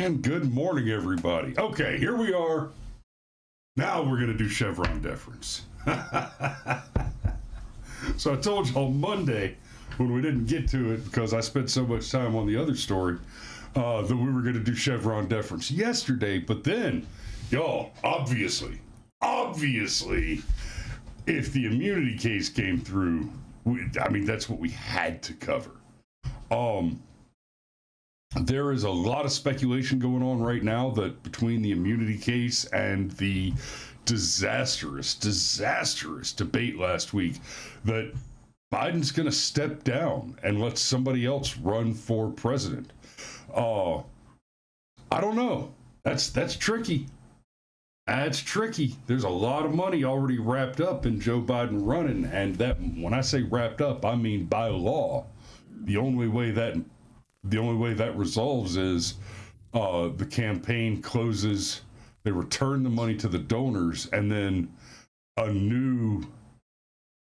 And good morning, everybody. Okay, here we are. Now we're going to do Chevron deference. So I told y'all Monday when we didn't get to it because I spent so much time on the other story that we were going to do Chevron deference yesterday. But then, y'all, obviously, if the immunity case came through, that's what we had to cover. There is a lot of speculation going on right now that between the immunity case and the disastrous debate last week, that Biden's going to step down and let somebody else run for president. I don't know. That's tricky. That's tricky. There's a lot of money already wrapped up in Joe Biden running, and that, when I say wrapped up, I mean by law. The only way that resolves is the campaign closes, they return the money to the donors, and then a new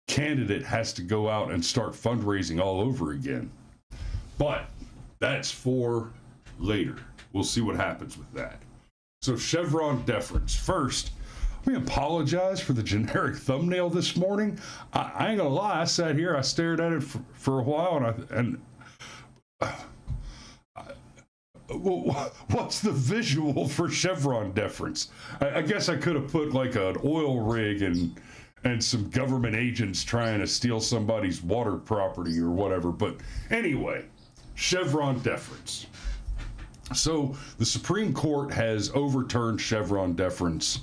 candidate has to go out and start fundraising all over again. But that's for later. We'll see what happens with that. So Chevron deference. First, let me apologize for the generic thumbnail this morning. I ain't gonna lie, I sat here, I stared at it for a while, what's the visual for Chevron deference? I guess I could have put like an oil rig and some government agents trying to steal somebody's water property or whatever. But anyway, Chevron deference. So the Supreme Court has overturned Chevron deference,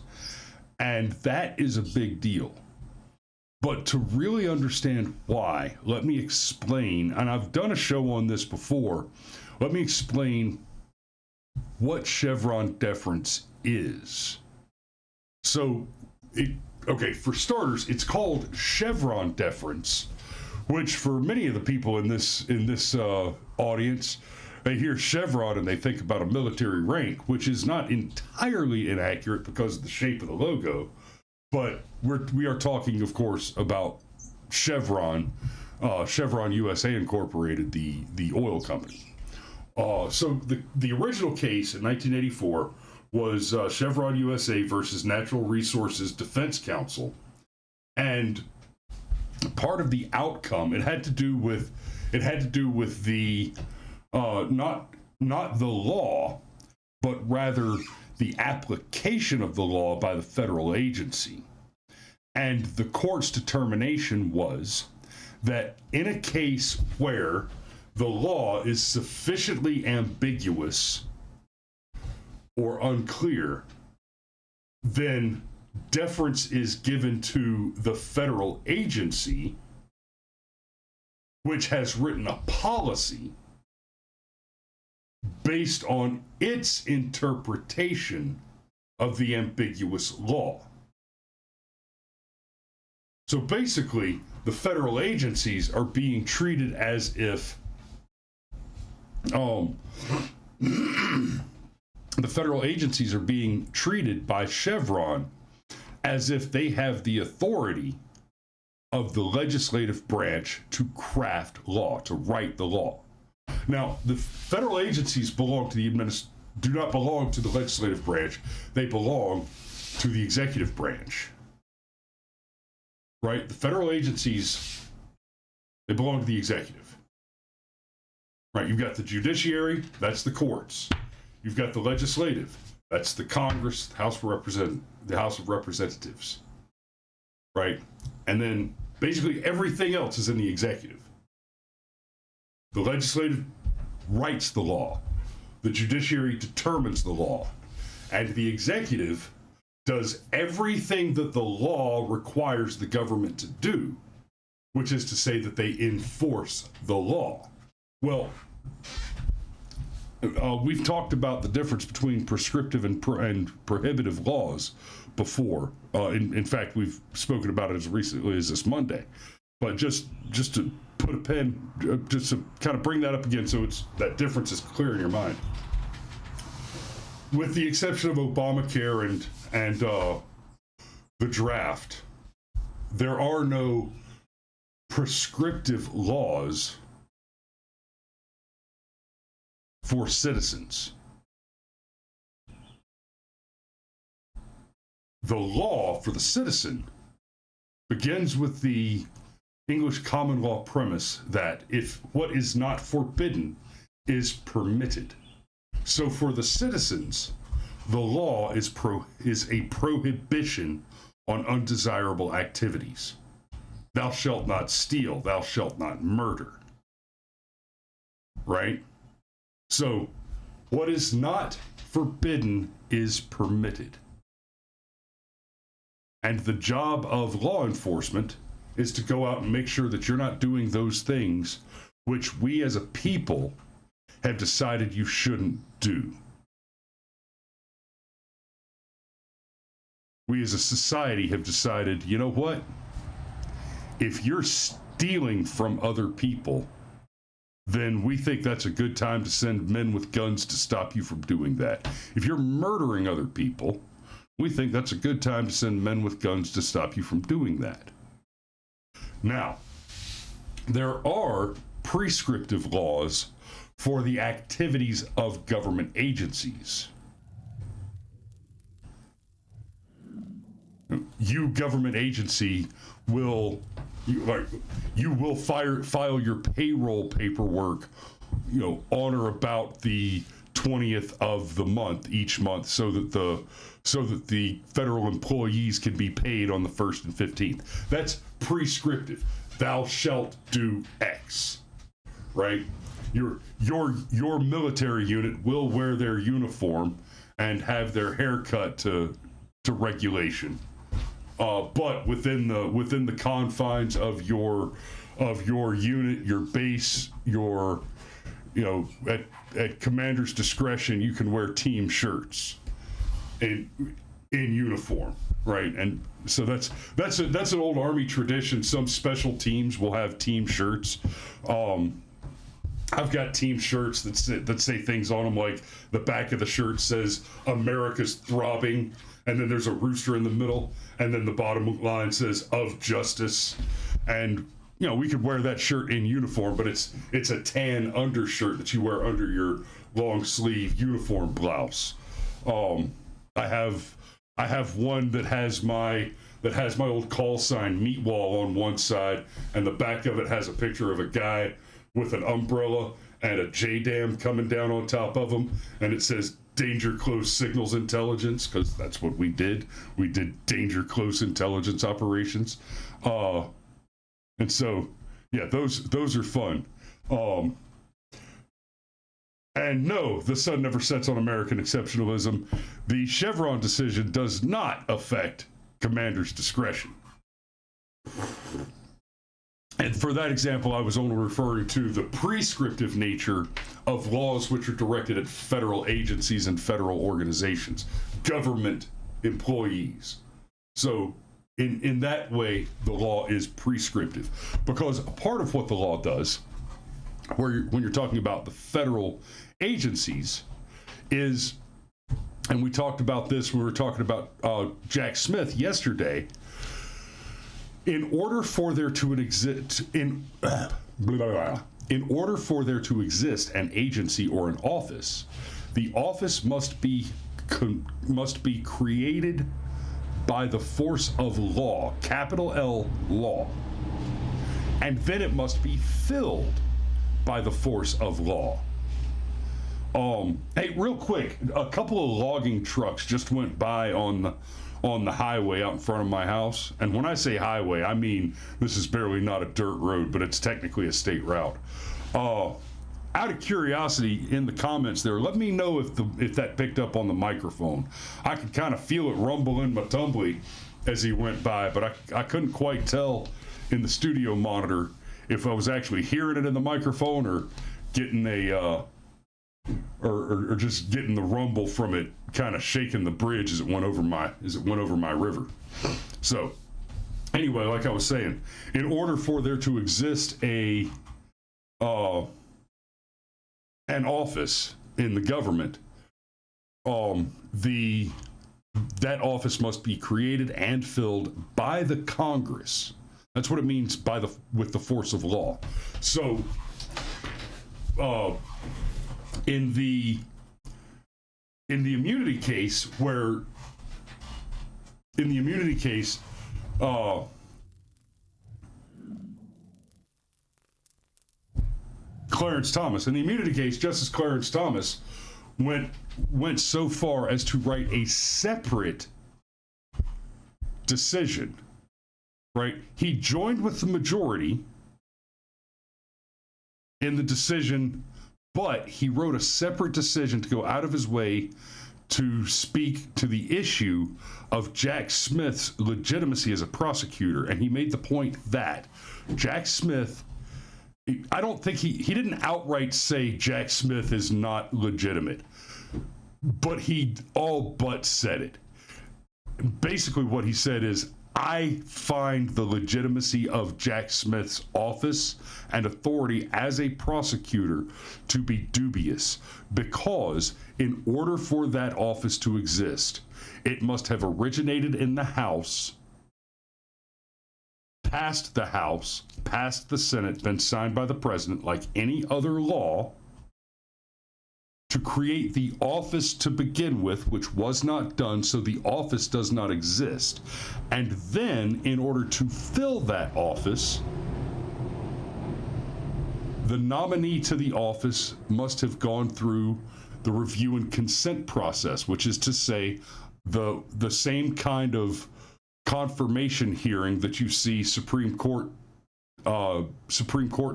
and that is a big deal. But to really understand why, let me explain, and I've done a show on this before, let me explain what Chevron deference is. So, for starters, it's called Chevron deference, which for many of the people in this audience, they hear Chevron and they think about a military rank, which is not entirely inaccurate because of the shape of the logo. But we are talking, of course, about Chevron, Chevron USA Incorporated, the oil company. So the original case in 1984 was Chevron USA versus Natural Resources Defense Council, and part of the outcome it had to do with the not the law, but rather the application of the law by the federal agency. And the court's determination was that in a case where the law is sufficiently ambiguous or unclear, then deference is given to the federal agency, which has written a policy based on its interpretation of the ambiguous law. So basically, the federal agencies are being treated as if the federal agencies are being treated by Chevron as if they have the authority of the legislative branch to craft law, to write the law. Now, the federal agencies do not belong to the legislative branch. They belong to the executive branch. Right? The federal agencies, they belong to the executive. Right? You've got the judiciary, that's the courts. You've got the legislative, that's the Congress, the House of Representatives. Right? And then basically everything else is in the executive. The legislative writes the law. The judiciary determines the law. And the executive does everything that the law requires the government to do, which is to say that they enforce the law. Well, we've talked about the difference between prescriptive and prohibitive laws before. In fact, we've spoken about it as recently as this Monday. But just to put a pen, just to kind of bring that up again so that difference is clear in your mind. With the exception of Obamacare and the draft, there are no prescriptive laws for citizens. the law for the citizen begins with the English common law premise that if what is not forbidden is permitted. So for the citizens, the law is a prohibition on undesirable activities. Thou shalt not steal, thou shalt not murder. Right? So what is not forbidden is permitted. And the job of law enforcement is to go out and make sure that you're not doing those things which we as a people have decided you shouldn't do. We as a society have decided, you know what? If you're stealing from other people, then we think that's a good time to send men with guns to stop you from doing that. If you're murdering other people, we think that's a good time to send men with guns to stop you from doing that. Now, there are prescriptive laws for the activities of government agencies. You, government agency, will file your payroll paperwork, on or about the 20th of the month each month, so that the federal employees can be paid on the 1st and 15th. That's prescriptive. Thou shalt do X, right? Your military unit will wear their uniform and have their hair cut to regulation, but within the confines of your unit, your base, at commander's discretion, you can wear team shirts in uniform, right? And so that's an old Army tradition. Some special teams will have team shirts. I've got team shirts that say things on them, like the back of the shirt says "America's throbbing," and then there's a rooster in the middle, and then the bottom line says "of justice." And we could wear that shirt in uniform, but it's a tan undershirt that you wear under your long sleeve uniform blouse. I have one that has my old call sign Meatwall on one side, and the back of it has a picture of a guy with an umbrella and a J-dam coming down on top of him, and it says Danger Close Signals Intelligence, because that's what we did. We did Danger Close Intelligence operations. And so, yeah, those are fun. And no, the sun never sets on American exceptionalism. The Chevron decision does not affect commander's discretion. And for that example, I was only referring to the prescriptive nature of laws which are directed at federal agencies and federal organizations, government employees. So in that way, the law is prescriptive, because a part of what the law does, when you're talking about the federal agencies, is, and we talked about this when we were talking about Jack Smith yesterday, in order for there to exist an agency or an office, the office must be created by the force of law, capital L, law, and then it must be filled by the force of law. Hey, real quick, a couple of logging trucks just went by on the highway out in front of my house. And when I say highway, I mean this is barely not a dirt road, but it's technically a state route. Out of curiosity, in the comments there, let me know if that picked up on the microphone. I could kind of feel it rumble in my tumbly as he went by, but I couldn't quite tell in the studio monitor if I was actually hearing it in the microphone or getting or just getting the rumble from it kind of shaking the bridge as it went over my river. So anyway, like I was saying, in order for there to exist an office in the government, that office must be created and filled by the Congress. That's what it means with the force of law. So in the immunity case, where in the immunity case, Clarence Thomas. In the immunity case, Justice Clarence Thomas went so far as to write a separate decision, right? He joined with the majority in the decision, but he wrote a separate decision to go out of his way to speak to the issue of Jack Smith's legitimacy as a prosecutor. And he made the point that Jack Smith, I don't think he didn't outright say Jack Smith is not legitimate, but he all but said it. Basically what he said is, I find the legitimacy of Jack Smith's office and authority as a prosecutor to be dubious, because in order for that office to exist, it must have originated in the House, passed the House, passed the Senate, been signed by the president like any other law, to create the office to begin with, which was not done, so the office does not exist. And then, in order to fill that office, the nominee to the office must have gone through the review and consent process, which is to say, the same kind of confirmation hearing that you see Supreme Court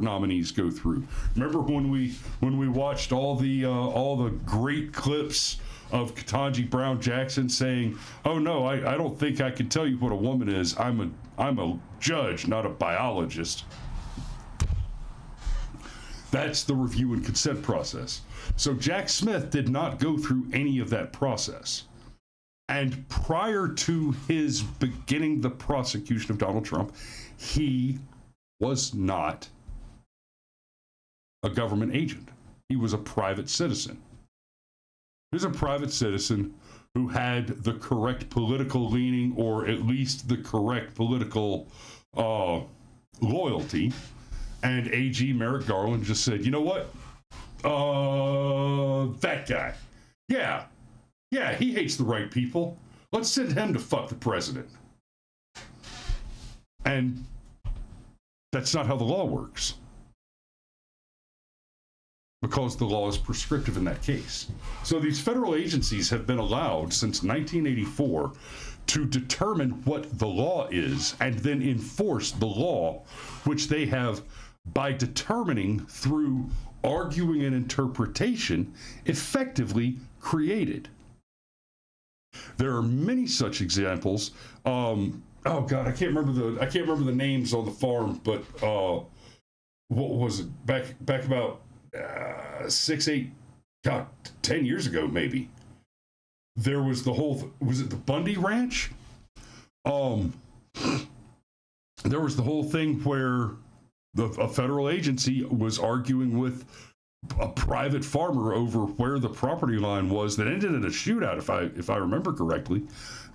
nominees go through. Remember when we watched all the great clips of Ketanji Brown Jackson saying, "Oh no, I don't think I can tell you what a woman is. I'm a judge, not a biologist." That's the review and consent process. So Jack Smith did not go through any of that process. And prior to his beginning the prosecution of Donald Trump, he was not a government agent. He was a private citizen. He was a private citizen who had the correct political leaning, or at least the correct political loyalty. And AG Merrick Garland just said, you know what? That guy. Yeah, he hates the right people. Let's send him to fuck the president. And that's not how the law works, because the law is prescriptive in that case. So these federal agencies have been allowed since 1984 to determine what the law is and then enforce the law, which they have, by determining through arguing and interpretation, effectively created. There are many such examples. Oh God, I can't remember the names on the farm, but what was it back about 10 years ago maybe? There was was it the Bundy Ranch? There was the whole thing where a federal agency was arguing with a private farmer over where the property line was, that ended in a shootout, if I remember correctly.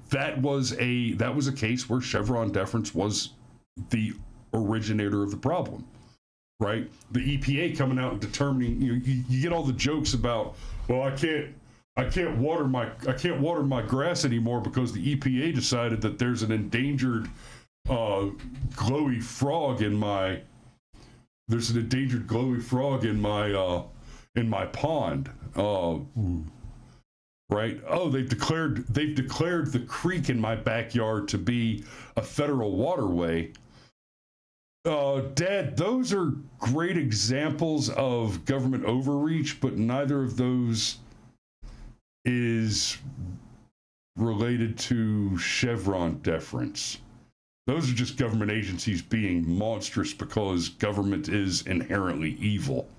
That was a case where Chevron Deference was the originator of the problem, right? The EPA coming out and determining, you get all the jokes about, well, I can't water my grass anymore because the EPA decided that there's an endangered glowy frog in my pond. Right? Oh, they've declared the creek in my backyard to be a federal waterway. Dad, those are great examples of government overreach, but neither of those is related to Chevron deference. Those are just government agencies being monstrous because government is inherently evil.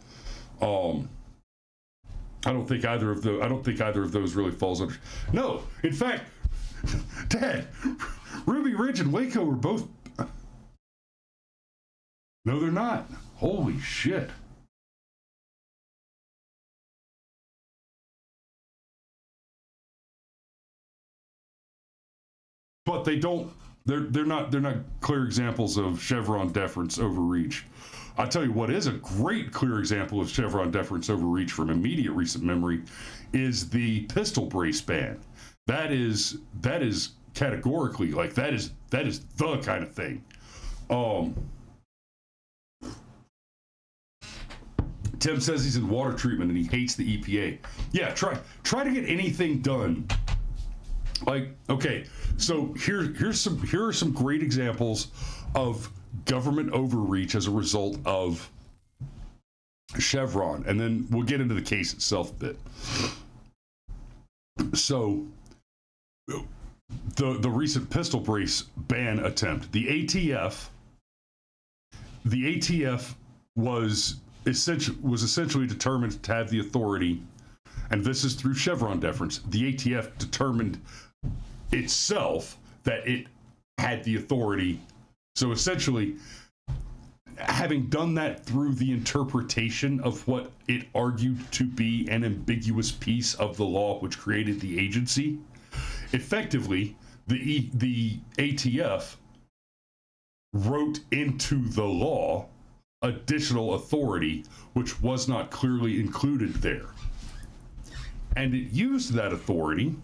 I don't think either of those really falls under. No, in fact, Dad, Ruby Ridge and Waco are both. No, they're not. Holy shit. But they don't. They're not clear examples of Chevron deference overreach. I'll tell you what is a great clear example of Chevron deference overreach from immediate recent memory is the pistol brace ban. That is categorically, like that is the kind of thing. Tim says he's in water treatment and he hates the EPA. Yeah, try to get anything done. Like, okay, so here are some great examples of government overreach as a result of Chevron, and then we'll get into the case itself a bit. So the recent pistol brace ban attempt, the ATF was essentially determined to have the authority, and this is through Chevron deference. The ATF determined itself that it had the authority. So essentially, having done that through the interpretation of what it argued to be an ambiguous piece of the law which created the agency, effectively, the ATF wrote into the law additional authority which was not clearly included there. And it used that authority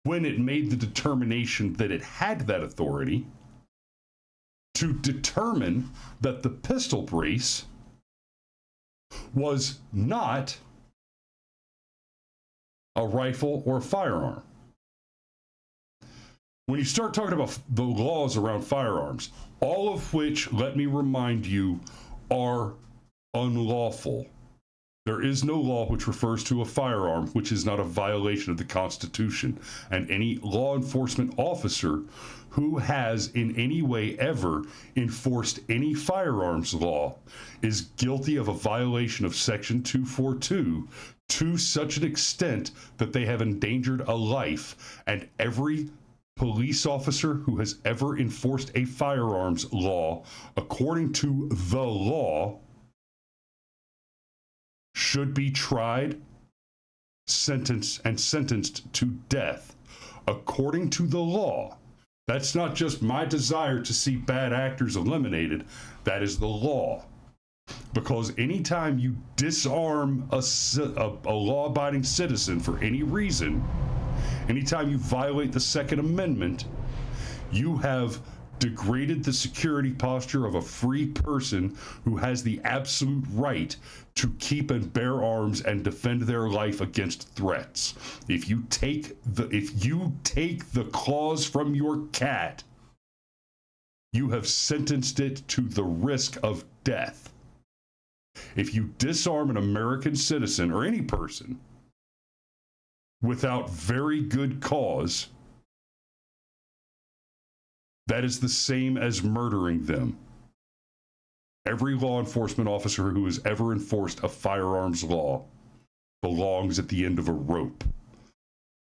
when it made the determination that it had that authority to determine that the pistol brace was not a rifle or a firearm. When you start talking about the laws around firearms, all of which, let me remind you, are unlawful. There is no law which refers to a firearm which is not a violation of the Constitution, and any law enforcement officer who has in any way ever enforced any firearms law is guilty of a violation of Section 242 to such an extent that they have endangered a life, and every police officer who has ever enforced a firearms law, according to the law, should be tried, sentenced to death. According to the law. That's not just my desire to see bad actors eliminated. That is the law. Because anytime you disarm a law-abiding citizen for any reason, anytime you violate the Second Amendment, you have degraded the security posture of a free person who has the absolute right to keep and bear arms and defend their life against threats. If you take the claws from your cat, you have sentenced it to the risk of death. If you disarm an American citizen or any person without very good cause, that is the same as murdering them. Every law enforcement officer who has ever enforced a firearms law belongs at the end of a rope.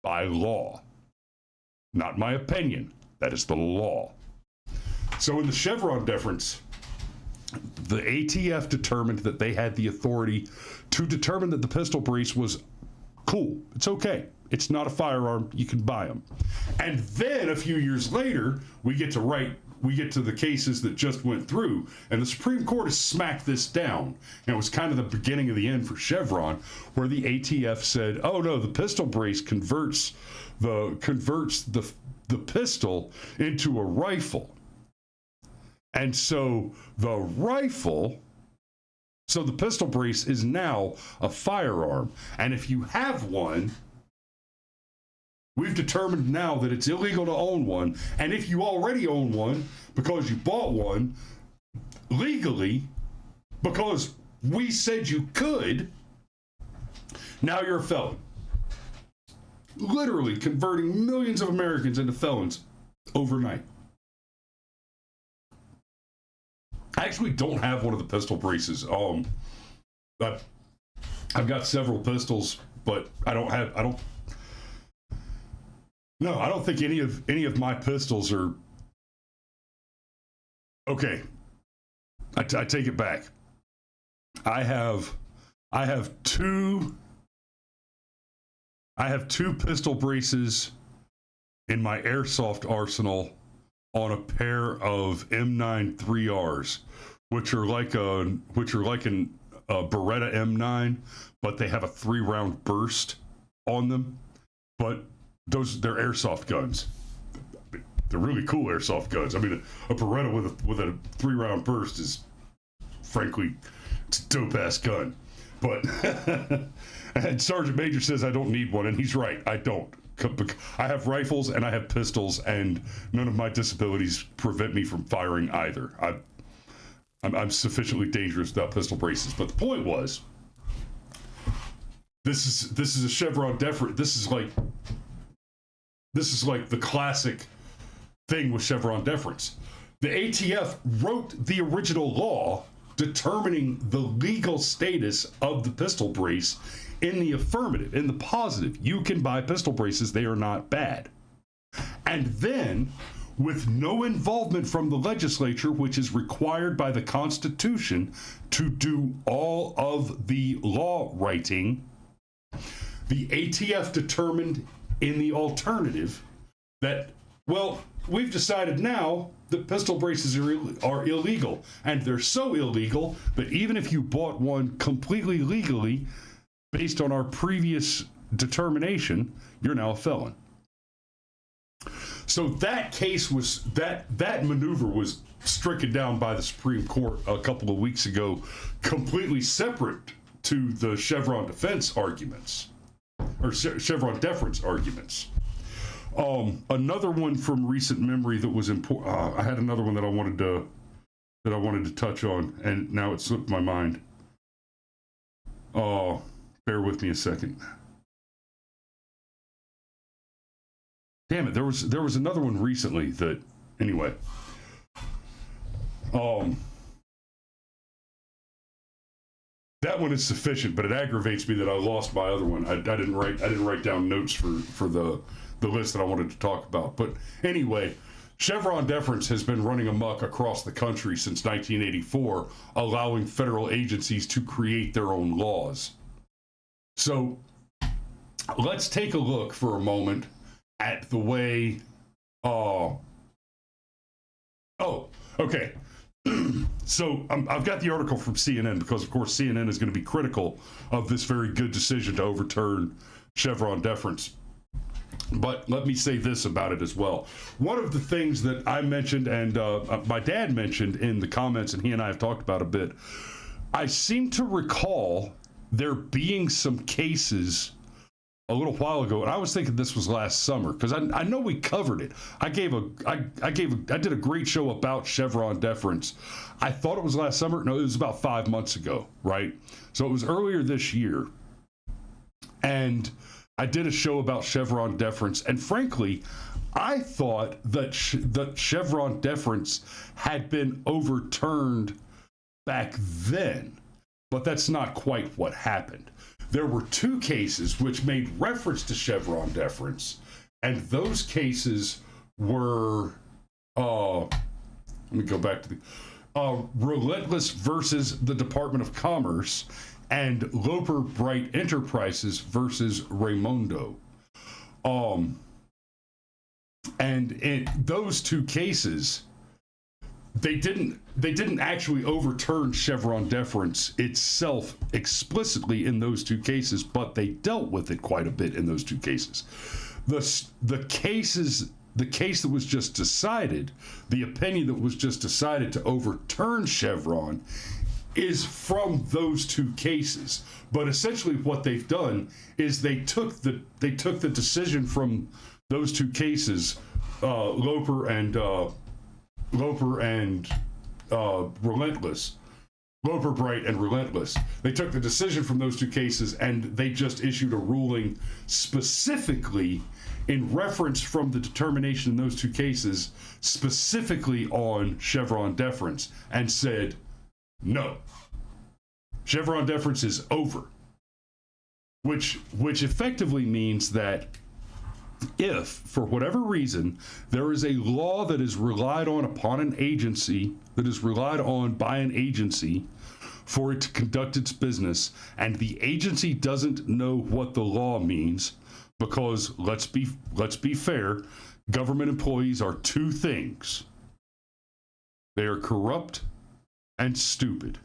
By law. Not my opinion. That is the law. So in the Chevron deference, the ATF determined that they had the authority to determine that the pistol brace was cool. It's okay. It's not a firearm. You can buy them. And then a few years later, we get to the cases that just went through, and the Supreme Court has smacked this down. And it was kind of the beginning of the end for Chevron, where the ATF said, "Oh no, the pistol brace converts the pistol into a rifle." And so the pistol brace is now a firearm. And if you have one, we've determined now that it's illegal to own one. And if you already own one because you bought one legally, because we said you could, now you're a felon. Literally converting millions of Americans into felons overnight. I actually don't have one of the pistol braces. I've got several pistols, but I don't think any of my pistols are okay. I take it back. I have two pistol braces in my airsoft arsenal on a pair of M9 3Rs, which are like an Beretta M9, but they have a 3-round burst on them. But they're airsoft guns. They're really cool airsoft guns. I mean, a Beretta with a 3-round burst is, frankly, it's a dope ass gun. But and Sergeant Major says I don't need one, and he's right. I don't. I have rifles and I have pistols, and none of my disabilities prevent me from firing either. I'm sufficiently dangerous without pistol braces. But the point was, this is a Chevron Deference. This is like the classic thing with Chevron Deference. The ATF wrote the original law determining the legal status of the pistol brace in the affirmative, in the positive. You can buy pistol braces, they are not bad. And then, with no involvement from the legislature, which is required by the Constitution to do all of the law writing, the ATF determined in the alternative that, well, we've decided now that pistol braces are illegal, and they're so illegal that even if you bought one completely legally, based on our previous determination, you're now a felon. So that case was, that maneuver was stricken down by the Supreme Court a couple of weeks ago, completely separate to the Chevron defense arguments, or Chevron deference arguments. Another one from recent memory that was important. I had another one that I wanted to touch on, and now it slipped my mind. Bear with me a second. Damn it! There was another one recently that, anyway. That one is sufficient, but it aggravates me that I lost my other one. I didn't write down notes for the list that I wanted to talk about. But anyway, Chevron deference has been running amok across the country since 1984, allowing federal agencies to create their own laws. So let's take a look for a moment at the way. Okay. So I've got the article from CNN because, of course, CNN is going to be critical of this very good decision to overturn Chevron deference. But let me say this about it as well. One of the things that I mentioned and my dad mentioned in the comments, and he and I have talked about a bit, I seem to recall there being some cases a little while ago, and I was thinking this was last summer because I know we covered it. I did a great show about Chevron deference. I thought it was last summer. No, it was about 5 months ago, right? So it was earlier this year, and I did a show about Chevron deference, and frankly, I thought that Chevron deference had been overturned back then, but that's not quite what happened. There were two cases which made reference to Chevron deference, and those cases were, let me go back to the, Relentless versus the Department of Commerce, and Loper Bright Enterprises versus Raymondo. And in those two cases, they didn't actually overturn Chevron deference itself explicitly in those two cases, but they dealt with it quite a bit in those two cases. The case that was just decided, the opinion that was just decided to overturn Chevron, is from those two cases. But essentially what they've done is they took the decision from those two cases, Loper and Relentless, Loper Bright and Relentless. They took the decision from those two cases and they just issued a ruling specifically in reference from the determination in those two cases, specifically on Chevron deference, and said, no, Chevron deference is over, which effectively means that if, for whatever reason, there is a law that is relied on upon an agency, that is relied on by an agency for it to conduct its business, and the agency doesn't know what the law means, because let's be fair, government employees are two things. They are corrupt and stupid.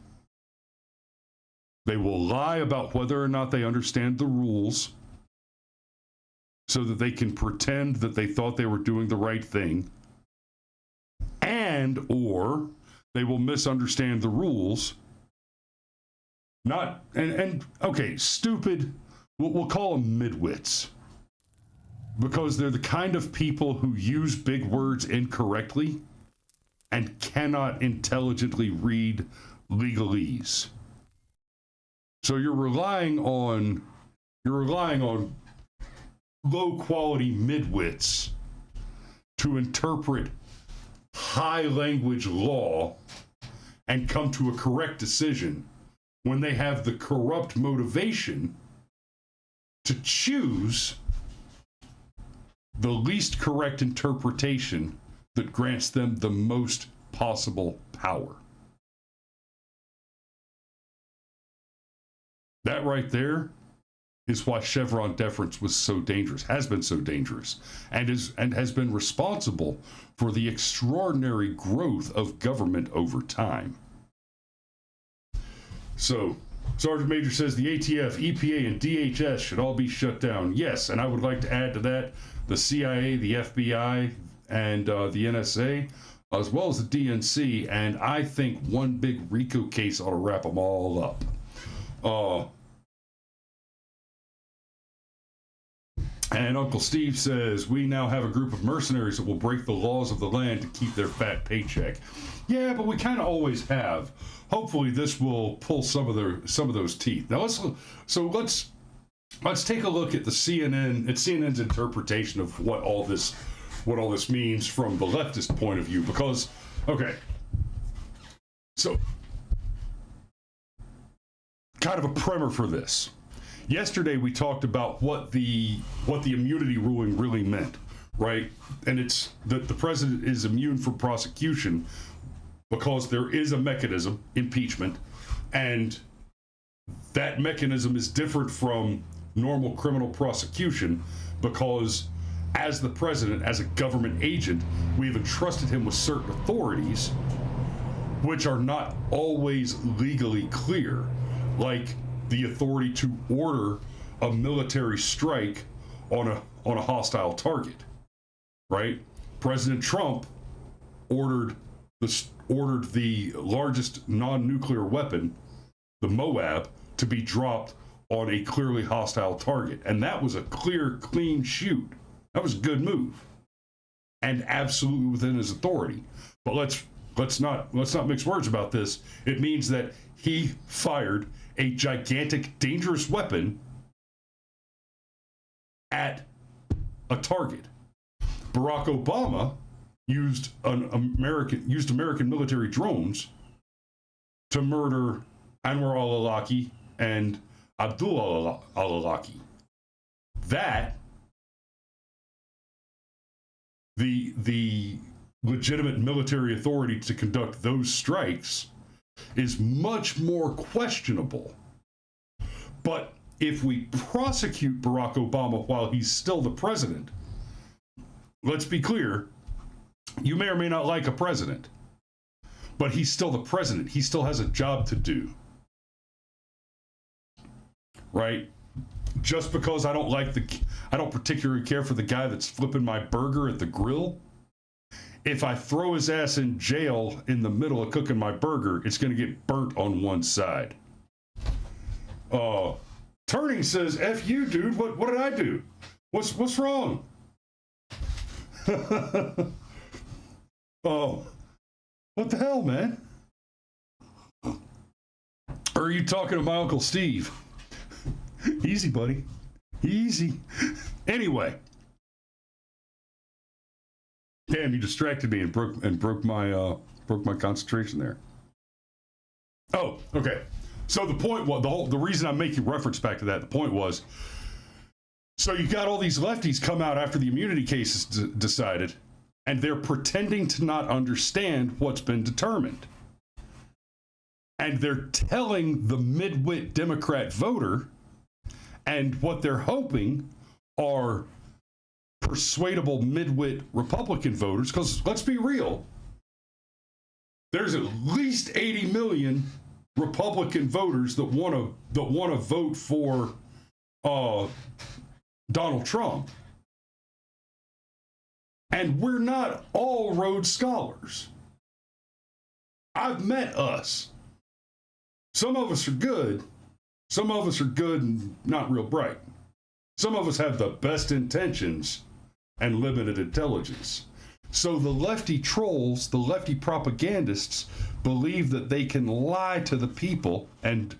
They will lie about whether or not they understand the rules. so that they can pretend that they thought they were doing the right thing, and or they will misunderstand the rules. Not and okay, stupid. We'll call them midwits, because they're the kind of people who use big words incorrectly and cannot intelligently read legalese. So you're relying on low quality midwits to interpret high language law and come to a correct decision when they have the corrupt motivation to choose the least correct interpretation that grants them the most possible power. That right there is why Chevron deference was so dangerous, has been so dangerous, and has been responsible for the extraordinary growth of government over time. So, Sergeant Major says the ATF, EPA, and DHS should all be shut down. Yes, and I would like to add to that the CIA, the FBI, and the NSA, as well as the DNC, and I think one big RICO case ought to wrap them all up. And Uncle Steve says, we now have a group of mercenaries that will break the laws of the land to keep their fat paycheck. Yeah, but we kind of always have. Hopefully this will pull some of those teeth. Now let's take a look at CNN's interpretation of what all this means from the leftist point of view, because okay. So kind of a primer for this. Yesterday we talked about what the immunity ruling really meant, right? And it's that the president is immune from prosecution because there is a mechanism, impeachment, and that mechanism is different from normal criminal prosecution because as the president, as a government agent, we've entrusted him with certain authorities which are not always legally clear, like the authority to order a military strike on a hostile target, right? President Trump ordered the largest non-nuclear weapon, the Moab, to be dropped on a clearly hostile target, and that was a clear, clean shoot. That was a good move, and absolutely within his authority. But let's not mix words about this. It means that he fired a gigantic, dangerous weapon at a target. Barack Obama used American military drones to murder Anwar al-Awlaki and Abdullah al-Awlaki. That the legitimate military authority to conduct those strikes is much more questionable. But if we prosecute Barack Obama while he's still the president, let's be clear, you may or may not like a president, but he's still the president. He still has a job to do, right? Just because I don't particularly care for the guy that's flipping my burger at the grill, if I throw his ass in jail in the middle of cooking my burger, it's going to get burnt on one side. Turning says, F you, dude. What did I do? What's wrong? Oh, what the hell, man? Or are you talking to my Uncle Steve? Easy, buddy. Easy. Anyway. Damn, you distracted me and broke my concentration there. Oh, okay. So the point was, the reason I'm making reference back to that, the point was, so you got all these lefties come out after the immunity case is decided, and they're pretending to not understand what's been determined. And they're telling the midwit Democrat voter, and what they're hoping are persuadable midwit Republican voters, because let's be real, there's at least 80 million Republican voters that want to vote for Donald Trump. And we're not all Rhodes Scholars. I've met us. Some of us are good. Some of us are good and not real bright. Some of us have the best intentions and limited intelligence. So the lefty trolls, the lefty propagandists, believe that they can lie to the people and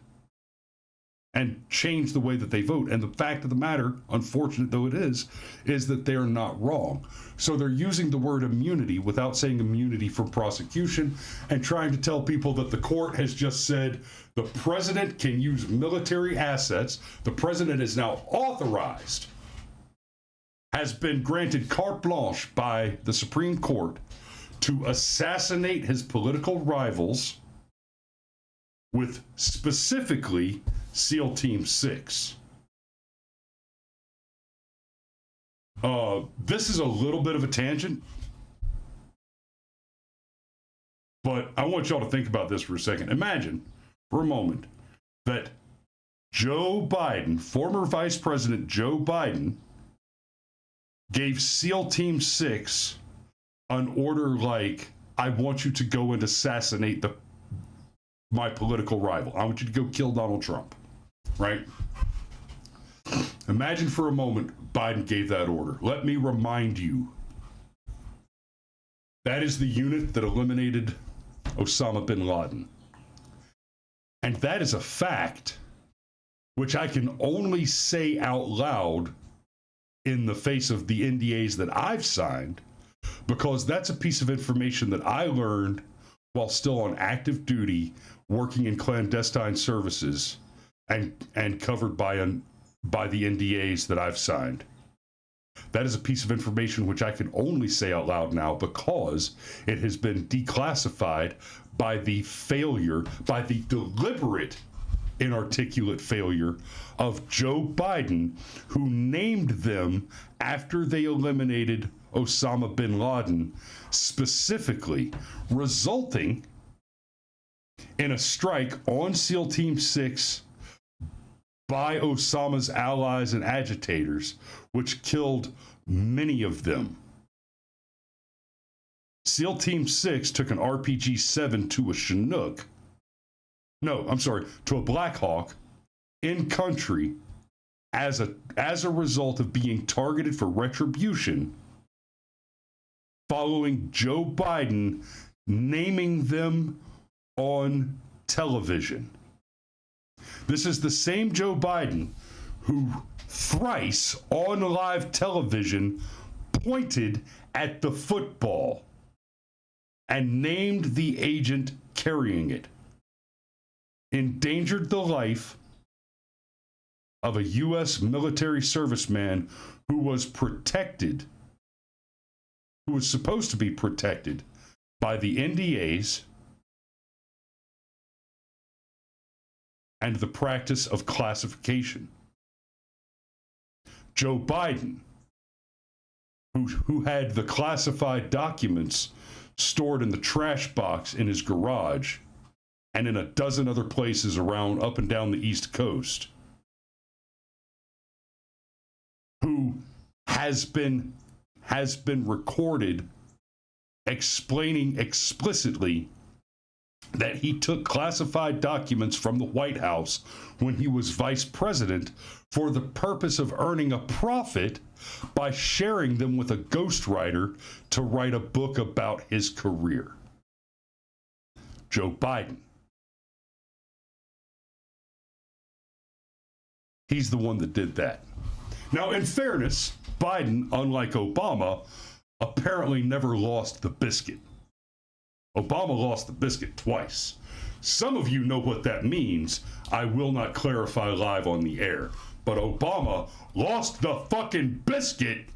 change the way that they vote. And the fact of the matter, unfortunate though it is that they're not wrong. So they're using the word immunity without saying immunity from prosecution and trying to tell people that the court has just said the president can use military assets. The president is now authorized, has been granted carte blanche by the Supreme Court to assassinate his political rivals with specifically SEAL Team 6. This is a little bit of a tangent, but I want y'all to think about this for a second. Imagine for a moment that Joe Biden, former Vice President Joe Biden, gave SEAL Team 6 an order like, I want you to go and assassinate my political rival. I want you to go kill Donald Trump, right? Imagine for a moment Biden gave that order. Let me remind you, that is the unit that eliminated Osama bin Laden. And that is a fact which I can only say out loud in the face of the NDAs that I've signed, because that's a piece of information that I learned while still on active duty, working in clandestine services and covered by the NDAs that I've signed. That is a piece of information which I can only say out loud now because it has been declassified by the failure, by the deliberate, inarticulate failure of Joe Biden, who named them after they eliminated Osama bin Laden, specifically resulting in a strike on SEAL Team 6 by Osama's allies and agitators, which killed many of them. SEAL Team 6 took an RPG-7 to a Chinook. No, I'm sorry, to a Black Hawk in country as a result of being targeted for retribution following Joe Biden naming them on television. This is the same Joe Biden who thrice on live television pointed at the football and named the agent carrying it, endangered the life of a U.S. military serviceman who was protected, who was supposed to be protected by the NDAs and the practice of classification. Joe Biden, who had the classified documents stored in the trash box in his garage and in a dozen other places around up and down the East Coast, who has been recorded explaining explicitly that he took classified documents from the White House when he was vice president for the purpose of earning a profit by sharing them with a ghostwriter to write a book about his career. Joe Biden. He's the one that did that. Now, in fairness, Biden, unlike Obama, apparently never lost the biscuit. Obama lost the biscuit twice. Some of you know what that means. I will not clarify live on the air. But Obama lost the fucking biscuit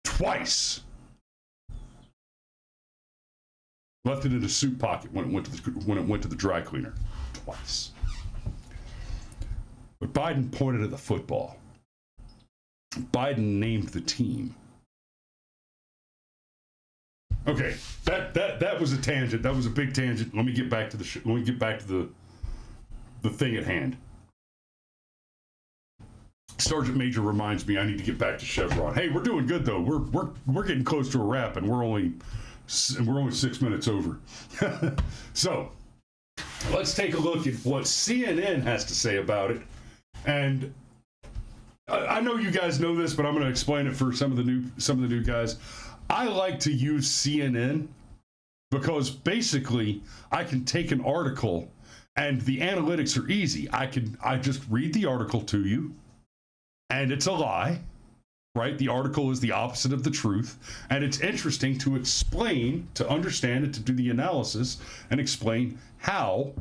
twice. Left it in his suit pocket when it went to the dry cleaner. Twice. But Biden pointed at the football. Biden named the team. Okay, that was a tangent. That was a big tangent. Let me get back to the thing at hand. Sergeant Major reminds me I need to get back to Chevron. Hey, we're doing good though. We're getting close to a wrap, and we're only 6 minutes over. So let's take a look at what CNN has to say about it. And I know you guys know this, but I'm going to explain it for some of the new guys. I like to use CNN because basically I can take an article and the analytics are easy. I just read the article to you and it's a lie, right? The article is the opposite of the truth. And it's interesting to explain, to understand it, to do the analysis and explain how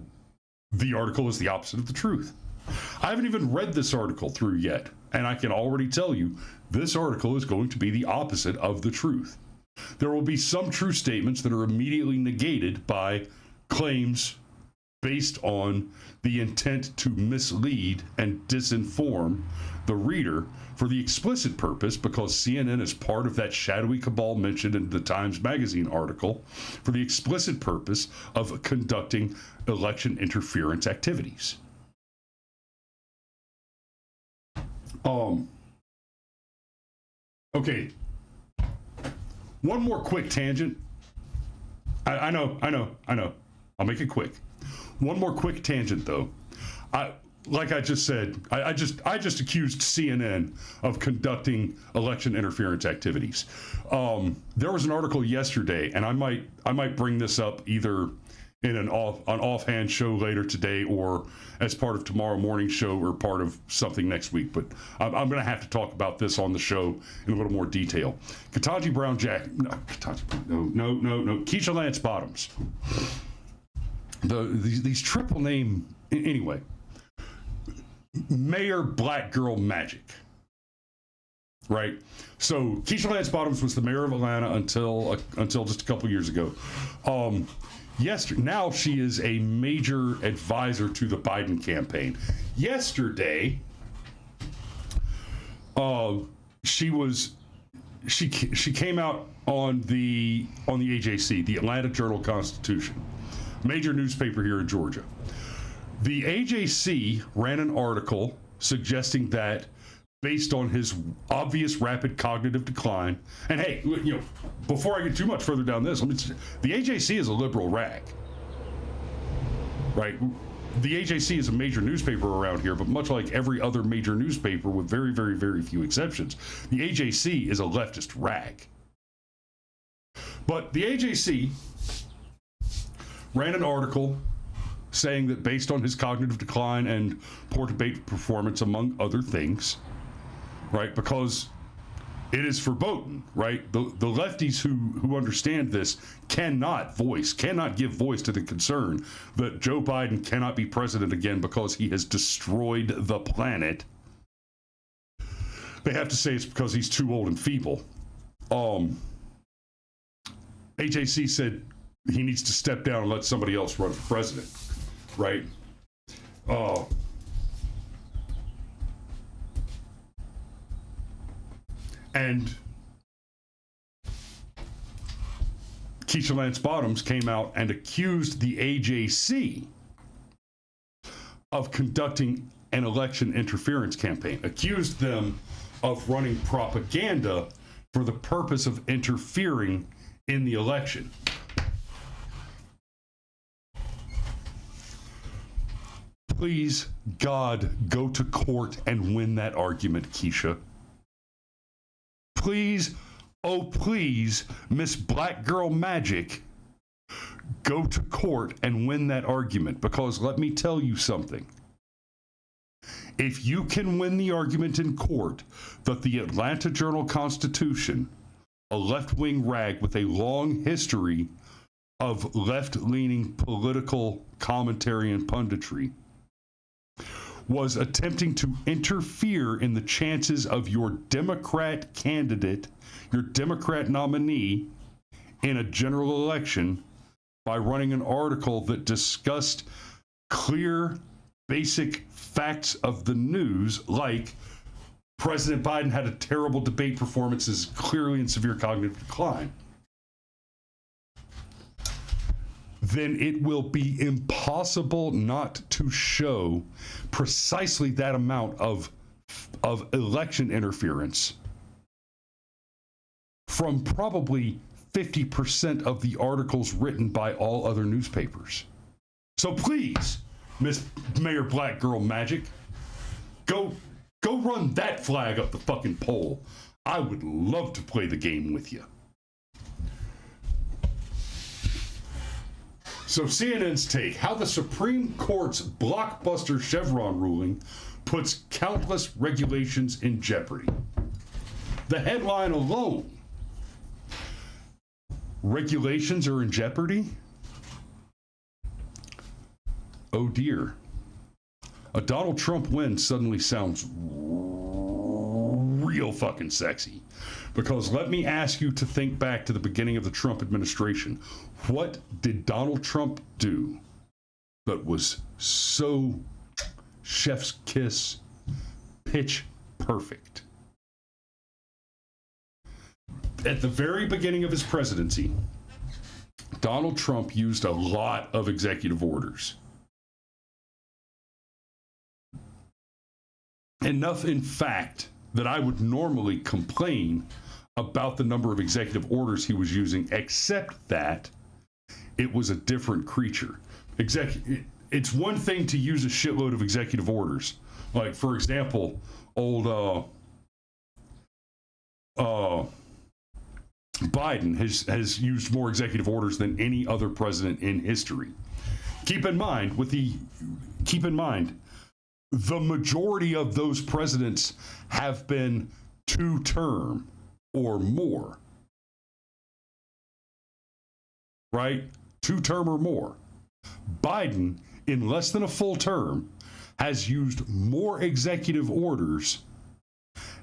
the article is the opposite of the truth. I haven't even read this article through yet, and I can already tell you this article is going to be the opposite of the truth. There will be some true statements that are immediately negated by claims based on the intent to mislead and disinform the reader for the explicit purpose, because CNN is part of that shadowy cabal mentioned in the Times Magazine article, for the explicit purpose of conducting election interference activities. Okay. One more quick tangent. I know. I'll make it quick. One more quick tangent, though. Like I just said, I just accused CNN of conducting election interference activities. There was an article yesterday, and I might bring this up either in an offhand show later today, or as part of tomorrow morning's show, or part of something next week. But I'm going to have to talk about this on the show in a little more detail. Ketanji Brown Jack, no, Keisha Lance Bottoms. These triple name, anyway. Mayor Black Girl Magic, right? So Keisha Lance Bottoms was the mayor of Atlanta until just a couple years ago. Now she is a major advisor to the Biden campaign. Yesterday, she came out on the AJC, the Atlanta Journal-Constitution, major newspaper here in Georgia. The AJC ran an article suggesting that, based on his obvious rapid cognitive decline, and hey, before I get too much further down this, the AJC is a liberal rag, right? The AJC is a major newspaper around here, but much like every other major newspaper, with very, very, very few exceptions, the AJC is a leftist rag. But the AJC ran an article saying that, based on his cognitive decline and poor debate performance, among other things, right? Because it is verboten, right? The lefties who understand this cannot give voice to the concern that Joe Biden cannot be president again because he has destroyed the planet. They have to say it's because he's too old and feeble. AJC said he needs to step down and let somebody else run for president, right? And Keisha Lance Bottoms came out and accused the AJC of conducting an election interference campaign, accused them of running propaganda for the purpose of interfering in the election. Please, God, go to court and win that argument, Keisha. Please, oh please, Miss Black Girl Magic, go to court and win that argument, because let me tell you something. If you can win the argument in court that the Atlanta Journal-Constitution, a left-wing rag with a long history of left-leaning political commentary and punditry, was attempting to interfere in the chances of your Democrat candidate, your Democrat nominee, in a general election by running an article that discussed clear, basic facts of the news, like President Biden had a terrible debate performance, is clearly in severe cognitive decline, then it will be impossible not to show precisely that amount of of election interference from probably 50% of the articles written by all other newspapers. So please, Miss Mayor Black Girl Magic, go run that flag up the fucking pole. I would love to play the game with you. So CNN's take, how the Supreme Court's blockbuster Chevron ruling puts countless regulations in jeopardy. The headline alone, regulations are in jeopardy? Oh dear. A Donald Trump win suddenly sounds real fucking sexy. Because let me ask you to think back to the beginning of the Trump administration. What did Donald Trump do that was so chef's kiss, pitch perfect? At the very beginning of his presidency, Donald Trump used a lot of executive orders. Enough, in fact, that I would normally complain about the number of executive orders he was using, except that it was a different creature. It's one thing to use a shitload of executive orders. Like, for example, old Biden has used more executive orders than any other president in history. Keep in mind, the majority of those presidents have been two-term or more. Right? Two-term or more. Biden, in less than a full term, has used more executive orders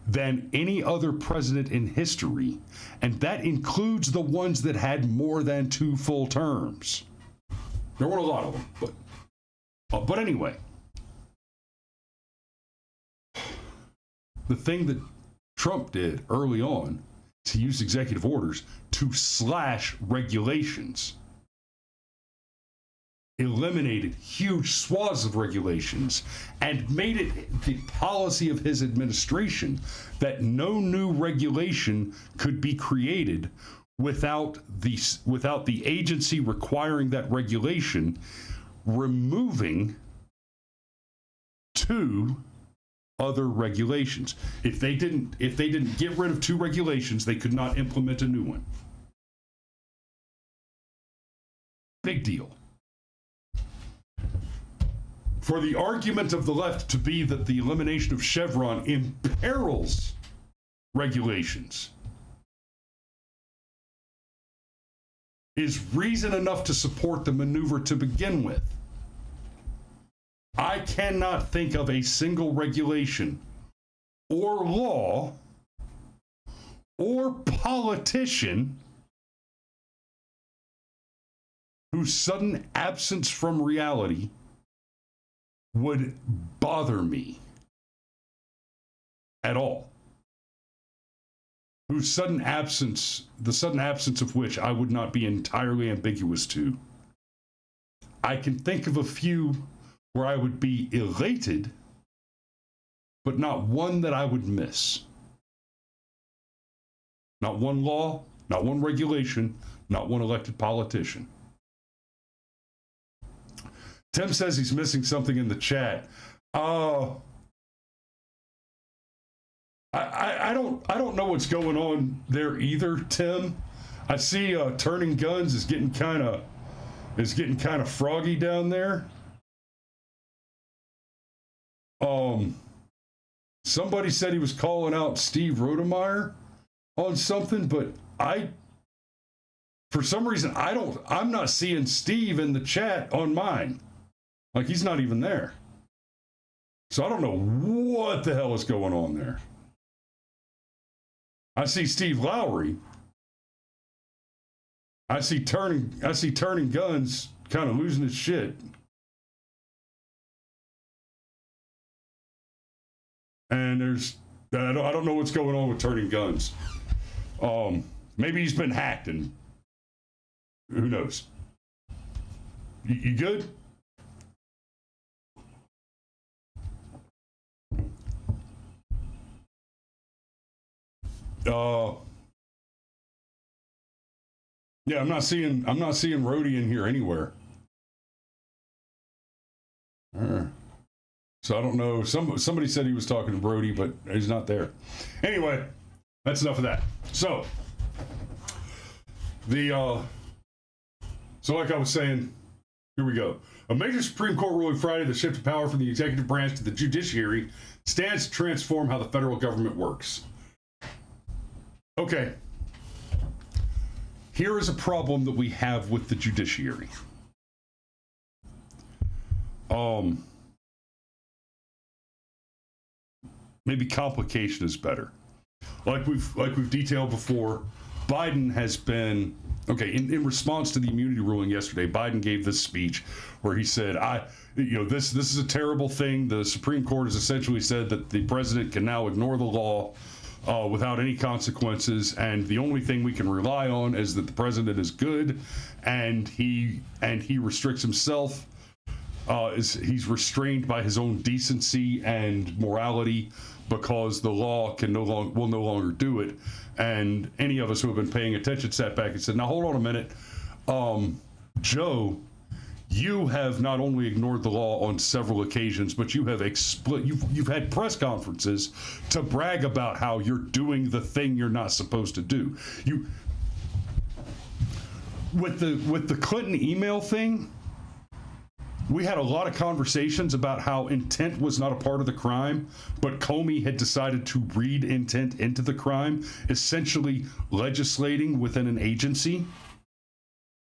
than any other president in history, and that includes the ones that had more than 2 full terms. There weren't a lot of them, but anyway. The thing that Trump did early on is he used executive orders to slash regulations. Eliminated huge swaths of regulations and made it the policy of his administration that no new regulation could be created without the agency requiring that regulation removing 2 other regulations. If they didn't get rid of 2 regulations, they could not implement a new one. Big deal. For the argument of the left to be that the elimination of Chevron imperils regulations is reason enough to support the maneuver to begin with. I cannot think of a single regulation or law or politician whose sudden absence from reality would bother me at all. The sudden absence of which I would not be entirely ambiguous to. I can think of a few where I would be elated, but not one that I would miss. Not one law, not one regulation, not one elected politician. Tim says he's missing something in the chat. I don't know what's going on there either, Tim. I see Turning Guns is getting kind of froggy down there. Somebody said he was calling out Steve Rodemeyer on something, but for some reason I'm not seeing Steve in the chat on mine. Like, he's not even there. So I don't know what the hell is going on there. I see Steve Lowry. I see Turning Guns kind of losing his shit. And I don't know what's going on with Turning Guns. Maybe he's been hacked and who knows. You good? Yeah, I'm not seeing Rhodey in here anywhere. So I don't know. Somebody said he was talking to Brody, but he's not there. Anyway, that's enough of that. So so like I was saying, here we go. A major Supreme Court ruling Friday that shifted power from the executive branch to the judiciary stands to transform how the federal government works. Okay. Here is a problem that we have with the judiciary. Maybe complication is better. Like we've detailed before, Biden has been in response to the immunity ruling yesterday. Biden gave this speech where he said, this is a terrible thing. The Supreme Court has essentially said that the president can now ignore the law without any consequences, and the only thing we can rely on is that the president is good, and he restricts himself. He's restrained by his own decency and morality because the law will no longer do it. And any of us who have been paying attention sat back and said, now hold on a minute, Joe, you have not only ignored the law on several occasions, but you have you've had press conferences to brag about how you're doing the thing you're not supposed to do. With the Clinton email thing, we had a lot of conversations about how intent was not a part of the crime, but Comey had decided to read intent into the crime, essentially legislating within an agency,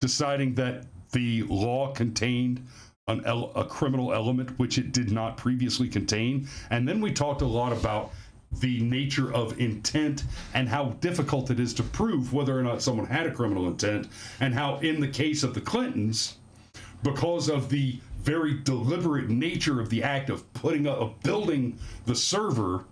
deciding that the law contained a criminal element which it did not previously contain. And then we talked a lot about the nature of intent and how difficult it is to prove whether or not someone had a criminal intent, and how in the case of the Clintons, because of the very deliberate nature of the act of building the server,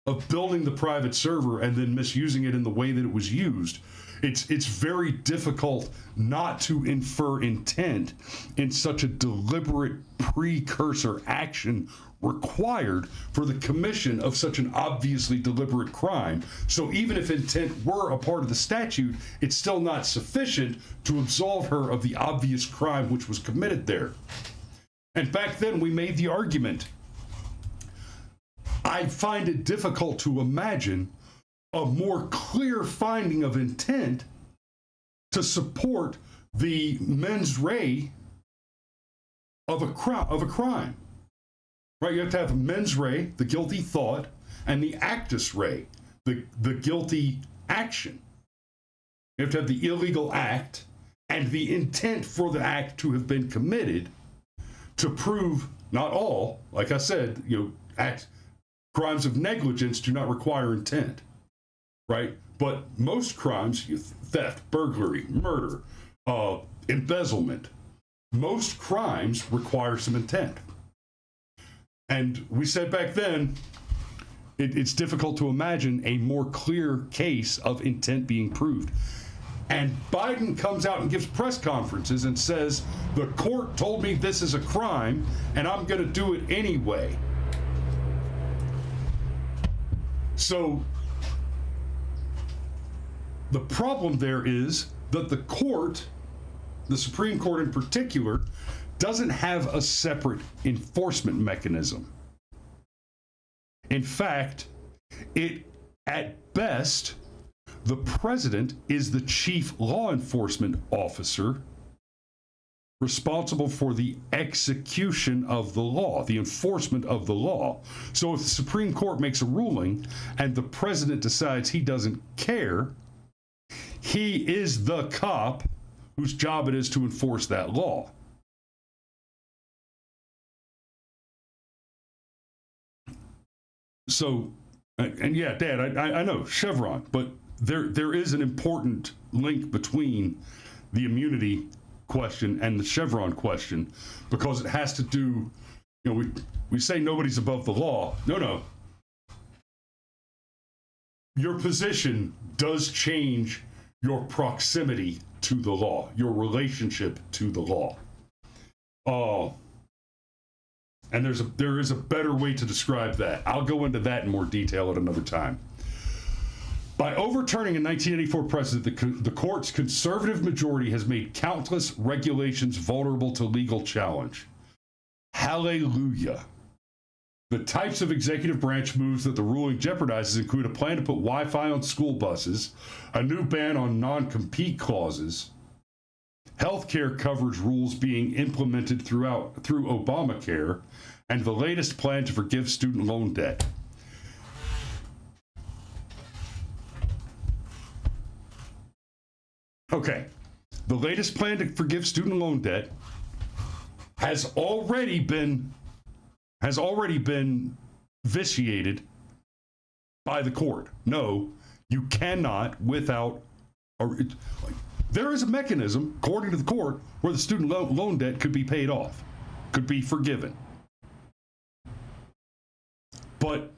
of building the private server and then misusing it in the way that it was used, it's very difficult not to infer intent in such a deliberate precursor action required for the commission of such an obviously deliberate crime. So even if intent were a part of the statute, it's still not sufficient to absolve her of the obvious crime which was committed there. And back then we made the argument. I find it difficult to imagine a more clear finding of intent to support the mens rea of a crime. Right? You have to have mens rea, the guilty thought, and the actus rea, the guilty action. You have to have the illegal act and the intent for the act to have been committed to prove not all, like I said, crimes of negligence do not require intent, right? But most crimes, theft, burglary, murder, embezzlement, most crimes require some intent. And we said back then, it's difficult to imagine a more clear case of intent being proved. And Biden comes out and gives press conferences and says, the court told me this is a crime, and I'm going to do it anyway. So the problem there is that the court, the Supreme Court in particular, doesn't have a separate enforcement mechanism. In fact, at best, the president is the chief law enforcement officer responsible for the execution of the law, the enforcement of the law. So if the Supreme Court makes a ruling and the president decides he doesn't care, he is the cop whose job it is to enforce that law. So, and yeah, Dad, I know, Chevron, but there is an important link between the immunity question and the Chevron question, because it has to do, we say nobody's above the law. No. Your position does change your proximity to the law, your relationship to the law. And there is a better way to describe that. I'll go into that in more detail at another time. By overturning a 1984 precedent, the court's conservative majority has made countless regulations vulnerable to legal challenge. Hallelujah. The types of executive branch moves that the ruling jeopardizes include a plan to put Wi-Fi on school buses, a new ban on non-compete clauses, healthcare coverage rules being implemented through Obamacare, and the latest plan to forgive student loan debt. Okay, the latest plan to forgive student loan debt has already been vitiated by the court. No, you cannot without. There is a mechanism, according to the court, where the student loan debt could be paid off, could be forgiven. But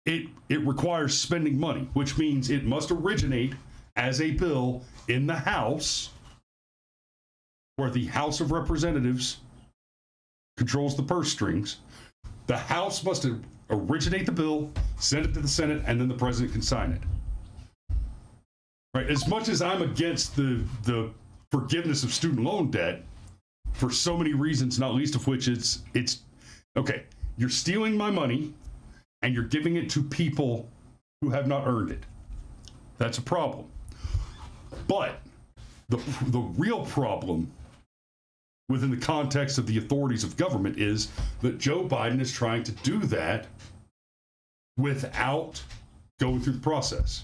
it requires spending money, which means it must originate as a bill in the House, where the House of Representatives controls the purse strings. The House must originate the bill, send it to the Senate, and then the president can sign it. Right? As much as I'm against the forgiveness of student loan debt for so many reasons, not least of which it's okay, you're stealing my money and you're giving it to people who have not earned it. That's a problem. But the real problem within the context of the authorities of government is that Joe Biden is trying to do that without going through the process.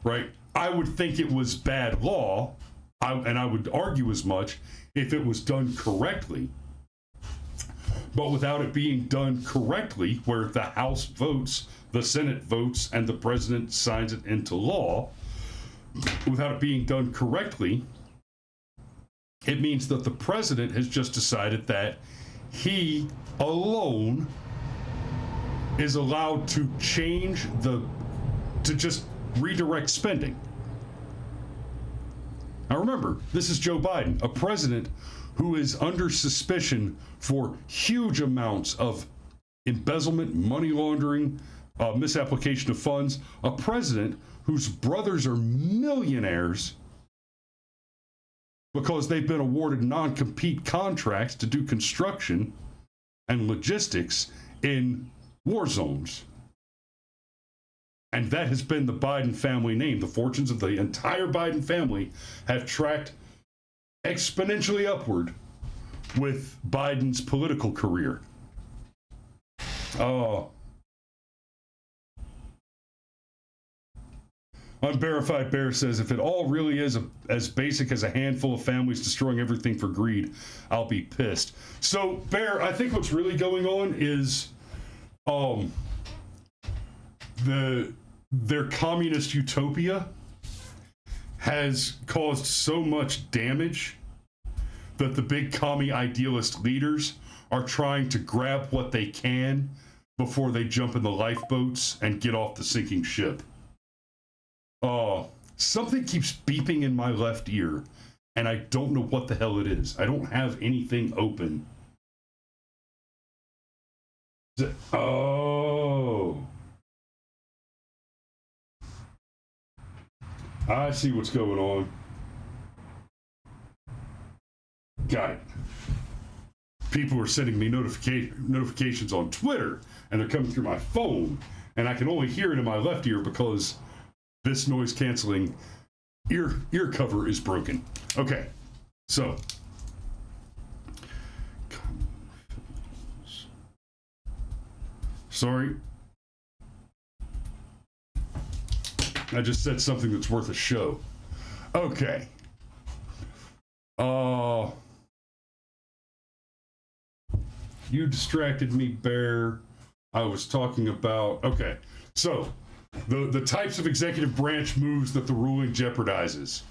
Right? I would think it was bad law, and I would argue as much if it was done correctly. But without it being done correctly, where the House votes, the Senate votes, and the president signs it into law, without it being done correctly, it means that the president has just decided that he alone is allowed to to just redirect spending. Now remember, this is Joe Biden, a president who is under suspicion for huge amounts of embezzlement, money laundering, misapplication of funds, a president whose brothers are millionaires because they've been awarded non-compete contracts to do construction and logistics in war zones. And that has been the Biden family name. The fortunes of the entire Biden family have tracked exponentially upward with Biden's political career. Unverified Bear says, if it all really is as basic as a handful of families destroying everything for greed, I'll be pissed. So, Bear, I think what's really going on is their communist utopia has caused so much damage that the big commie idealist leaders are trying to grab what they can before they jump in the lifeboats and get off the sinking ship. Something keeps beeping in my left ear, and I don't know what the hell it is. I don't have anything open. I see what's going on. Got it. People are sending me notifications on Twitter, and they're coming through my phone, and I can only hear it in my left ear because this noise-canceling ear cover is broken. Okay, so. Sorry. I just said something that's worth a show. Okay. You distracted me, Bear. I was talking about, okay. So, the types of executive branch moves that the ruling jeopardizes.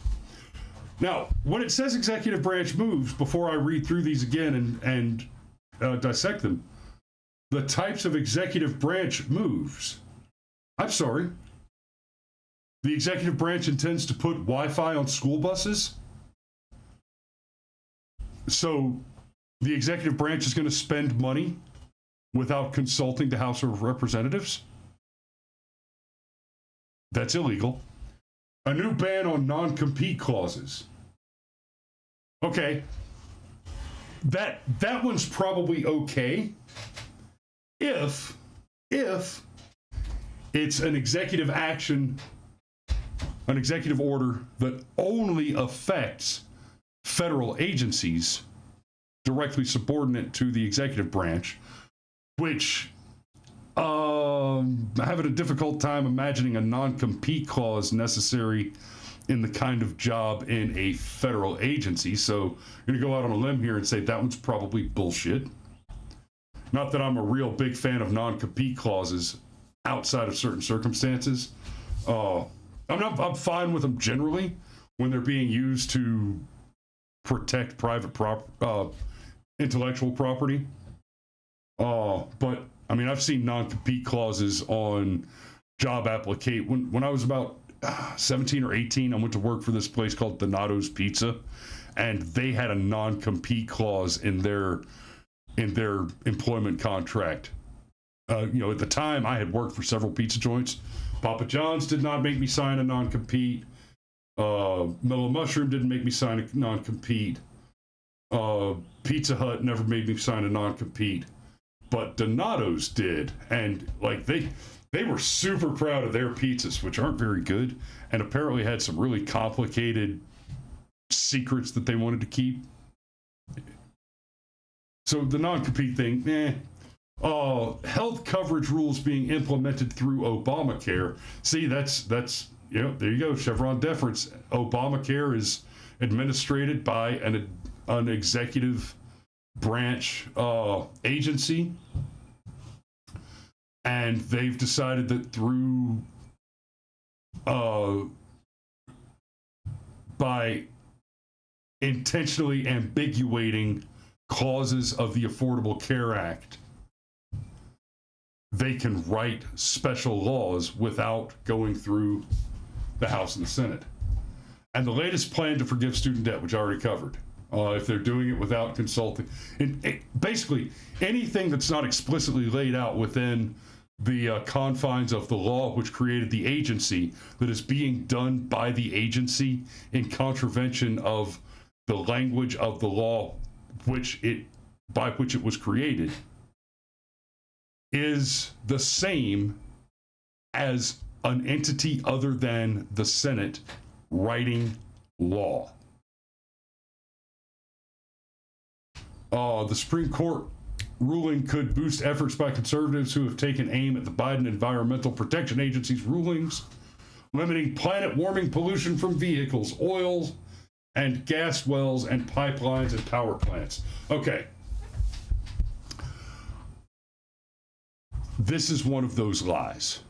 Now, when it says executive branch moves, before I read through these again and dissect them, the types of executive branch moves. I'm sorry. The executive branch intends to put Wi-Fi on school buses. So the executive branch is going to spend money without consulting the House of Representatives. That's illegal. A new ban on non-compete clauses. Okay. That one's probably okay if it's an executive action, an executive order that only affects federal agencies directly subordinate to the executive branch, which I'm having a difficult time imagining a non-compete clause necessary in the kind of job in a federal agency. So I'm going to go out on a limb here and say that one's probably bullshit. Not that I'm a real big fan of non-compete clauses outside of certain circumstances. I'm fine with them generally when they're being used to protect private intellectual property. But I mean, I've seen non-compete clauses on job application. When I was about 17 or 18, I went to work for this place called Donato's Pizza, and they had a non-compete clause in their employment contract. At the time, I had worked for several pizza joints. Papa John's did not make me sign a non-compete. Mellow Mushroom didn't make me sign a non-compete. Pizza Hut never made me sign a non-compete. But Donato's did, and like they were super proud of their pizzas, which aren't very good, and apparently had some really complicated secrets that they wanted to keep. So the non-compete thing, health coverage rules being implemented through Obamacare. See, that's there you go, Chevron Deference. Obamacare is administered by an executive branch agency, and they've decided that through by intentionally ambiguating clauses of the Affordable Care Act, they can write special laws without going through the House and the Senate. And the latest plan to forgive student debt, which I already covered, if they're doing it without consulting. Basically, anything that's not explicitly laid out within the confines of the law which created the agency, that is being done by the agency in contravention of the language of the law by which it was created, is the same as an entity other than the Senate writing law. The Supreme Court ruling could boost efforts by conservatives who have taken aim at the Biden Environmental Protection Agency's rulings, limiting planet warming pollution from vehicles, oil and gas wells, and pipelines and power plants. Okay. This is one of those lies.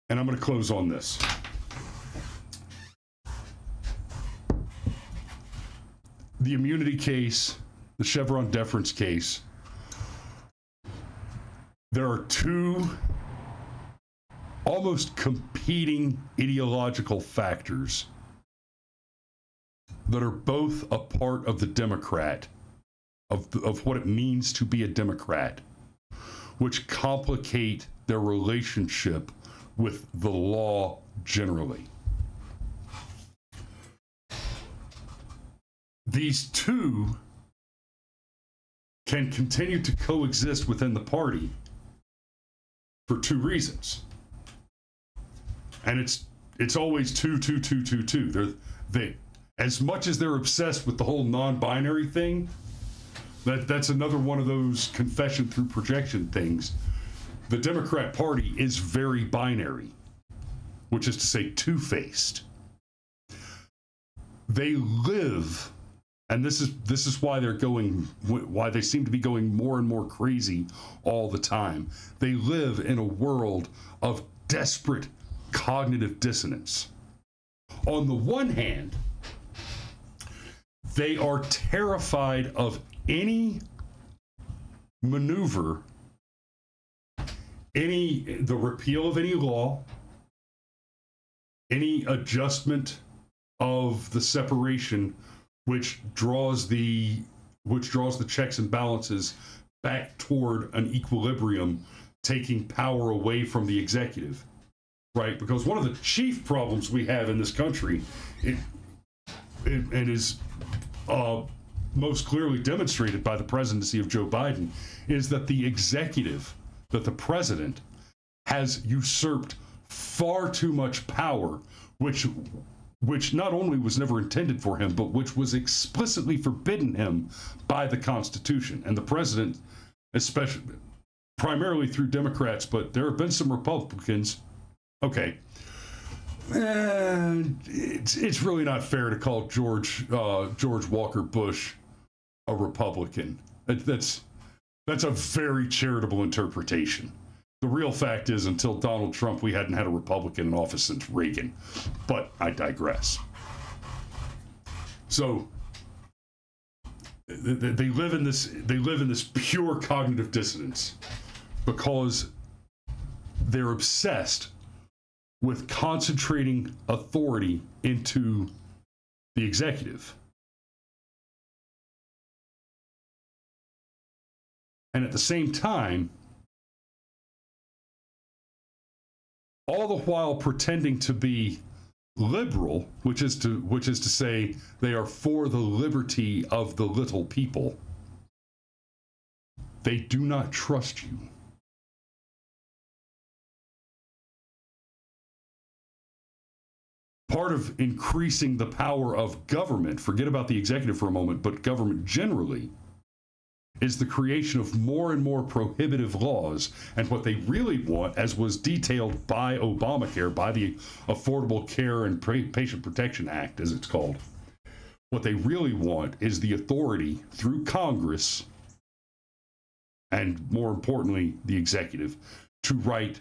And I'm going to close on this. The immunity case, the Chevron deference case, there are two almost competing ideological factors that are both a part of the Democrat, of what it means to be a Democrat, which complicate their relationship with the law generally. These two can continue to coexist within the party for two reasons. And it's always two. They as much as they're obsessed with the whole non-binary thing, that's another one of those confession through projection things. The Democrat Party is very binary, which is to say two-faced. They live, and this is why why they seem to be going more and more crazy all the time. They live in a world of desperate cognitive dissonance. On the one hand, they are terrified of any maneuver, the repeal of any law, any adjustment of the separation, which draws the checks and balances back toward an equilibrium taking power away from the executive, right? Because one of the chief problems we have in this country, and is most clearly demonstrated by the presidency of Joe Biden, is that the executive, that the president has usurped far too much power, which not only was never intended for him, but which was explicitly forbidden him by the Constitution. And the president, especially, primarily through Democrats, but there have been some Republicans. Okay. And it's really not fair to call George Walker Bush a Republican. That's a very charitable interpretation. The real fact is, until Donald Trump, we hadn't had a Republican in office since Reagan. But I digress. So they live in this pure cognitive dissonance because they're obsessed with concentrating authority into the executive. And at the same time, all the while pretending to be liberal, which is to say they are for the liberty of the little people. They do not trust you. Part of increasing the power of government, forget about the executive for a moment, but government generally, is the creation of more and more prohibitive laws. And what they really want, as was detailed by Obamacare, by the Affordable Care and Patient Protection Act, as it's called, what they really want is the authority through Congress, and more importantly, the executive, to write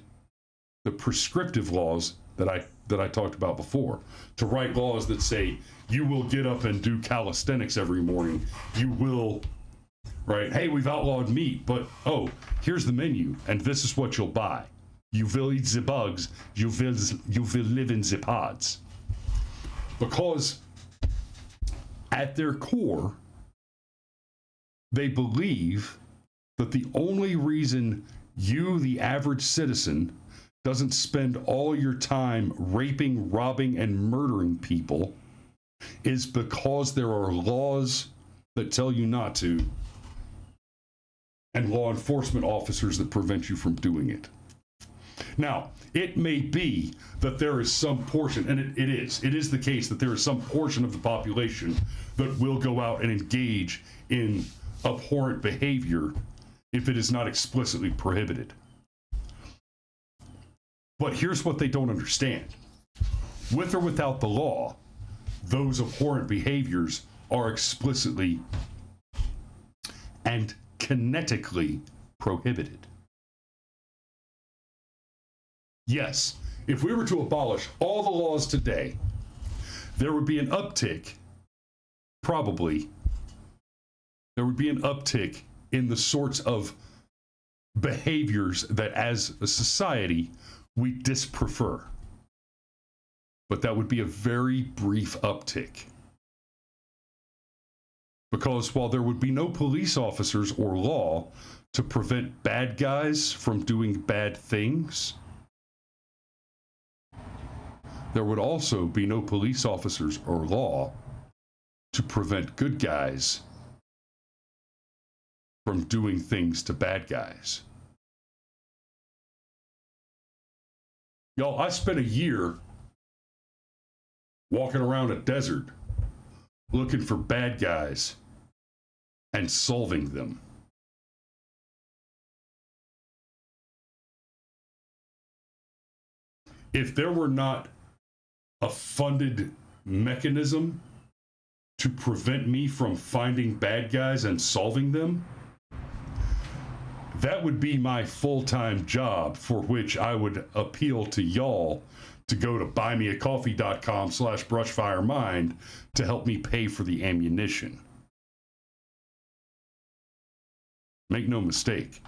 the prescriptive laws that I talked about before, to write laws that say you will get up and do calisthenics every morning. You will, right? Hey, we've outlawed meat, but oh, here's the menu, and this is what you'll buy. You will eat the bugs. You will live in the pods. Because at their core, they believe that the only reason you, the average citizen, doesn't spend all your time raping, robbing, and murdering people is because there are laws that tell you not to, and law enforcement officers that prevent you from doing it. Now, it may be that there is some portion, and it is the case that there is some portion of the population that will go out and engage in abhorrent behavior if it is not explicitly prohibited. But here's what they don't understand. With or without the law, those abhorrent behaviors are explicitly and kinetically prohibited. Yes, if we were to abolish all the laws today, there would be an uptick, probably, there would be an uptick in the sorts of behaviors that as a society we disprefer. But that would be a very brief uptick. Because while there would be no police officers or law to prevent bad guys from doing bad things, there would also be no police officers or law to prevent good guys from doing things to bad guys. Y'all, I spent a year walking around a desert looking for bad guys and solving them. If there were not a funded mechanism to prevent me from finding bad guys and solving them, that would be my full-time job, for which I would appeal to y'all to go to buymeacoffee.com/brushfiremind to help me pay for the ammunition. Make no mistake.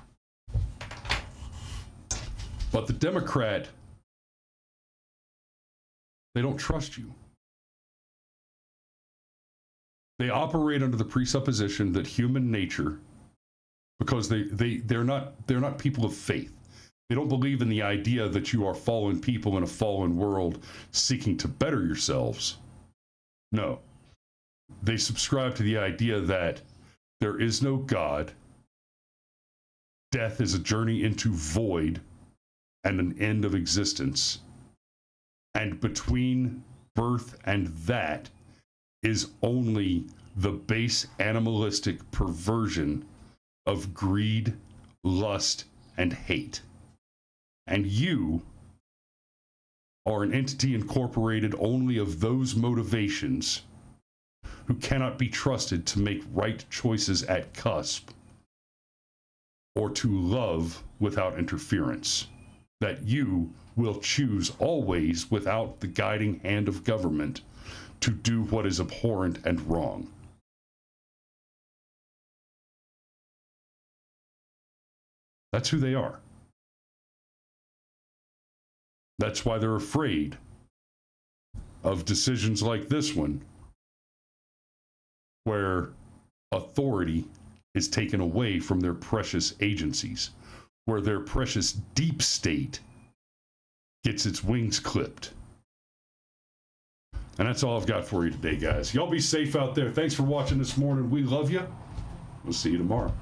But the Democrat, they don't trust you. They operate under the presupposition that human nature, because they're not people of faith. They don't believe in the idea that you are fallen people in a fallen world seeking to better yourselves. No. They subscribe to the idea that there is no God. Death is a journey into void and an end of existence. And between birth and that is only the base animalistic perversion of greed, lust, and hate. And you are an entity incorporated only of those motivations who cannot be trusted to make right choices at cusp or to love without interference. That you will choose always without the guiding hand of government to do what is abhorrent and wrong. That's who they are. That's why they're afraid of decisions like this one, where authority is taken away from their precious agencies, where their precious deep state gets its wings clipped. And that's all I've got for you today, guys. Y'all be safe out there. Thanks for watching this morning. We love you. We'll see you tomorrow.